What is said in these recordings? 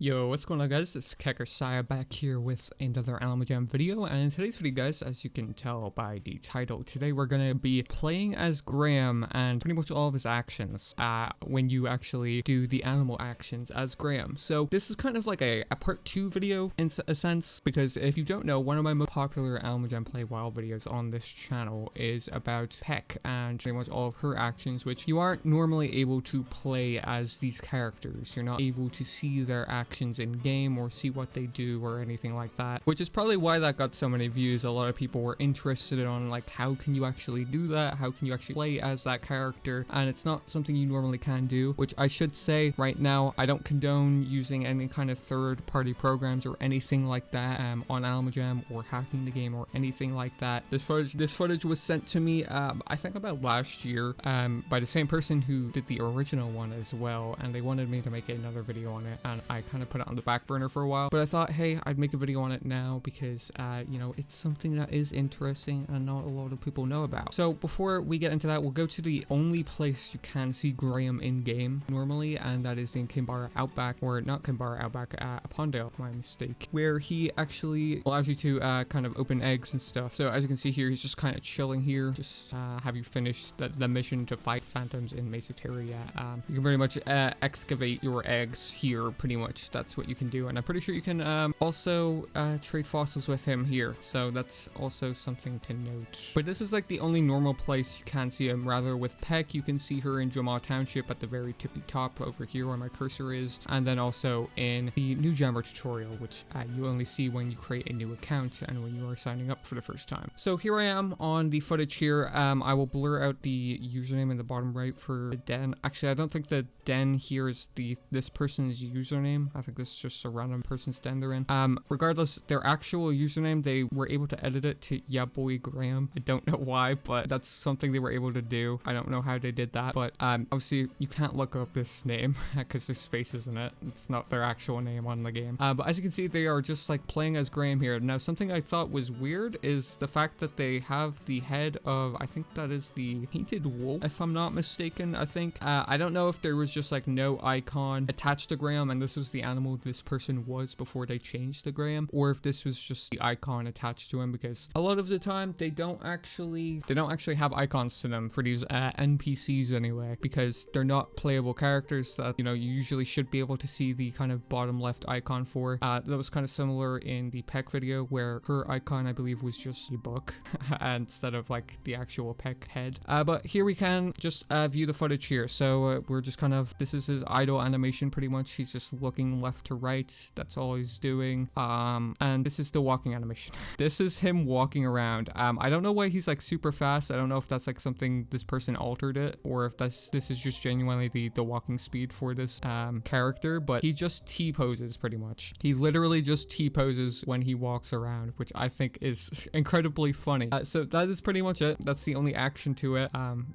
Yo, what's going on, guys? It's Kekersaya back here with another Alma Jam video, and in today's video, guys, as you can tell by the title, today we're gonna be playing as Graham and pretty much all of his actions when you actually do the animal actions as Graham. So this is kind of like a part 2 video in a sense, because if you don't know, one of my most popular Alma Jam Play Wild videos on this channel is about Peck and pretty much all of her actions, which you aren't normally able to play as these characters. You're not able to see their actions in game or see what they do or anything like that, which is probably why that got so many views. A lot of people were interested on like, how can you actually do that? How can you actually play as that character? And it's not something you normally can do, which I should say right now, I don't condone using any kind of third-party programs or anything like that on Alma Jam or hacking the game or anything like that. This footage was sent to me I think about last year by the same person who did the original one as well, and they wanted me to make another video on it, and I kind of put it on the back burner for a while, but I thought, hey, I'd make a video on it now because you know, it's something that is interesting and not a lot of people know about. So before we get into that, we'll go to the only place you can see Graham in game normally, and that is in Kinbara Outback, or not Kinbara Outback, Pondale, my mistake, where he actually allows you to kind of open eggs and stuff. So as you can see here, he's just kind of chilling here. Just have you finished the mission to fight phantoms in Maze of Terror yet? You can pretty much excavate your eggs here, pretty much. That's what you can do, and I'm pretty sure you can also trade fossils with him here, so that's also something to note. But this is like the only normal place you can see him. Rather, with Peck, you can see her in Jamal Township at the very tippy top over here where my cursor is, and then also in the new Jammer tutorial, which you only see when you create a new account and when you are signing up for the first time. So here I am on the footage here. I will blur out the username in the bottom right for the den. Actually, I don't think the den here is this person's username. I think this is just a random person's den they're in. Regardless, their actual username, they were able to edit it to Yeah Boy Graham. I don't know why, but that's something they were able to do. I don't know how they did that, but obviously you can't look up this name because there's spaces in it. It's not their actual name on the game. But as you can see, they are just like playing as Graham here. Now, something I thought was weird is the fact that they have the head of, I think that is the painted wolf, if I'm not mistaken. I don't know if there was just like no icon attached to Graham and this was the animal this person was before they changed to Graham, or if this was just the icon attached to him, because a lot of the time they don't actually have icons to them for these NPCs anyway, because they're not playable characters that, you know, you usually should be able to see the kind of bottom left icon for. That was kind of similar in the Peck video where her icon, I believe, was just a book instead of like the actual Peck head. But here we can just view the footage here. So we're just kind of, this is his idle animation pretty much. He's just looking left to right. That's all he's doing. And this is the walking animation. This is him walking around. I don't know why he's like super fast. I don't know if that's like something this person altered it, or if this is just genuinely the walking speed for this character, but he just T-poses pretty much. He literally just T-poses when he walks around, which I think is incredibly funny. So that is pretty much it. That's the only action to it.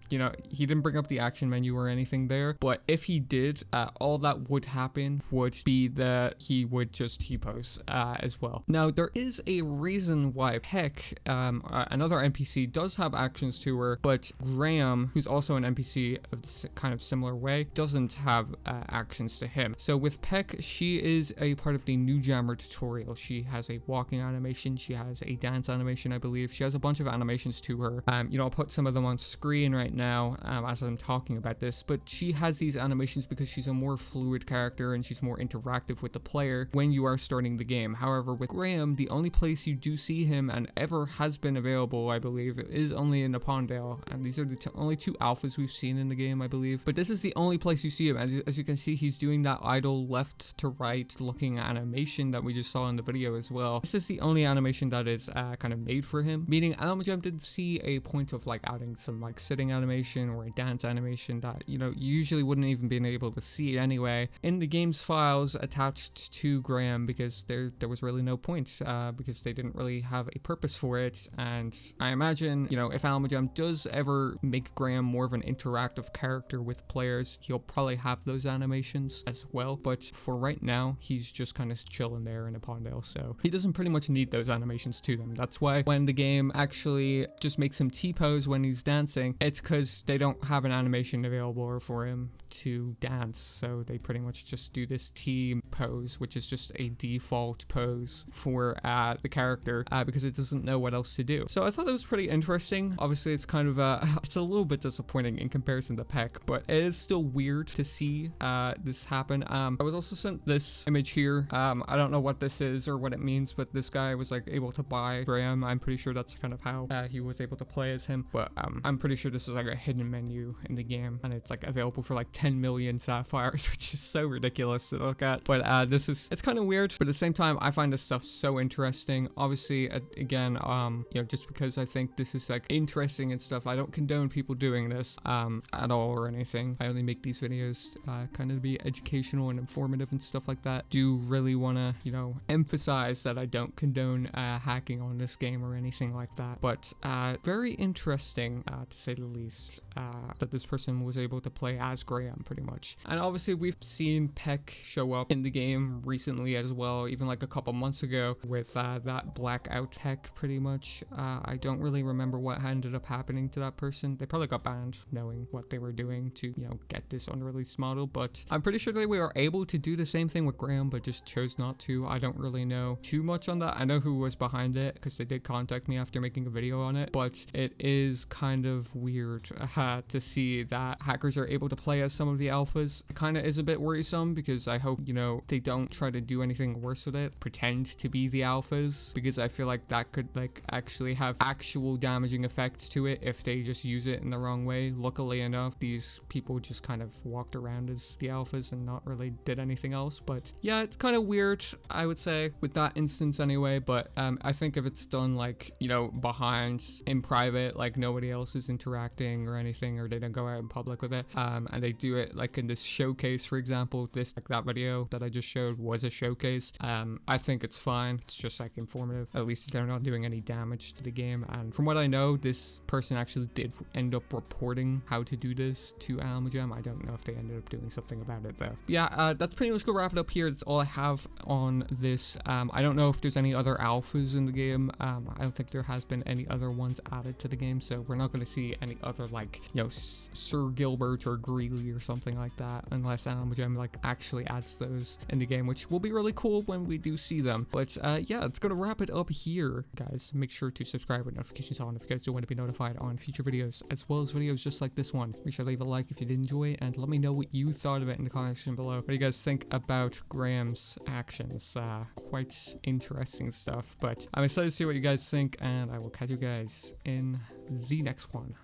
You know, he didn't bring up the action menu or anything there, but if he did, all that would happen would be that he would just T-pose as well. Now, there is a reason why Peck, another NPC, does have actions to her, but Graham, who's also an NPC of this kind of similar way, doesn't have actions to him. So with Peck, she is a part of the new Jammer tutorial. She has a walking animation, she has a dance animation, I believe. She has a bunch of animations to her. You know, I'll put some of them on screen right now as I'm talking about this, but she has these animations because she's a more fluid character and she's more interactive with the player when you are starting the game. However, with Graham, the only place you do see him and ever has been available, I believe, is only in the Pondale, and these are the only two alphas we've seen in the game, I believe. But this is the only place you see him. As you can see, he's doing that idle left to right looking animation that we just saw in the video as well. This is the only animation that is kind of made for him, meaning Alma Jam didn't see a point of like adding some like sitting animation or a dance animation that, you know, you usually wouldn't even been able to see anyway in the game's files attached to Graham, because there was really no point, because they didn't really have a purpose for it. And I imagine, you know, if Alma Jam does ever make Graham more of an interactive character with players, he'll probably have those animations as well, but for right now, he's just kind of chilling there in a Pondale, so he doesn't pretty much need those animations to them. That's why when the game actually just makes him T-pose when he's dancing, it's because they don't have an animation available for him to dance, so they pretty much just do this T pose, which is just a default pose for the character because it doesn't know what else to do. So I thought that was pretty interesting. Obviously, it's kind of it's a little bit disappointing in comparison to Peck, but it is still weird to see this happen. I was also sent this image here. I don't know what this is or what it means, but this guy was like able to buy Graham. I'm pretty sure that's kind of how he was able to play as him, but I'm pretty sure this is like a hidden menu in the game, and it's like available for like 10 million sapphires, which is so ridiculous to look at. But it's kind of weird, but at the same time, I find this stuff so interesting. Obviously, again, you know, just because I think this is like interesting and stuff, I don't condone people doing this at all or anything. I only make these videos kind of to be educational and informative and stuff like that. Do really want to, you know, emphasize that I don't condone hacking on this game or anything like that. But very interesting, to say the least, that this person was able to play as Graham pretty much. And obviously, we've seen Peck show up in the game recently as well, even like a couple months ago with that blackout Peck pretty much. I don't really remember what ended up happening to that person. They probably got banned knowing what they were doing to, you know, get this unreleased model, but I'm pretty sure they were able to do the same thing with Graham, but just chose not to. I don't really know too much on that. I know who was behind it because they did contact me after making a video on it, but it is kind of weird to see that hackers are able to play as some of the alphas. It kind of is a bit worrisome because I hope, you know, they don't try to do anything worse with it, pretend to be the alphas, because I feel like that could like actually have actual damaging effects to it if they just use it in the wrong way. Luckily enough, these people just kind of walked around as the alphas and not really did anything else. But yeah, it's kind of weird, I would say, with that instance anyway. But I think if it's done like, you know, behind in private, like nobody else is interacting or anything, or they don't go out in public with it, and they do it like in this showcase, for example, this like that video that I just showed was a showcase. I think it's fine. It's just like informative. At least they're not doing any damage to the game. And from what I know, this person actually did end up reporting how to do this to AJPW. I don't know if they ended up doing something about it though. But yeah, that's pretty much gonna wrap it up here. That's all I have on this. I don't know if there's any other alphas in the game. I don't think there has been any other ones added to the game, so we're not going to see any other like, you know, Sir Gilbert or Greeley or something like that, unless AJPW like actually adds those in the game, which will be really cool when we do see them. But yeah, it's gonna wrap it up here, guys. Make sure to subscribe with notifications on if you guys do want to be notified on future videos, as well as videos just like this one. Make sure to leave a like if you did enjoy, and let me know what you thought of it in the comment section below. What do you guys think about Graham's actions? Quite interesting stuff, but I'm excited to see what you guys think, and I will catch you guys in the next one.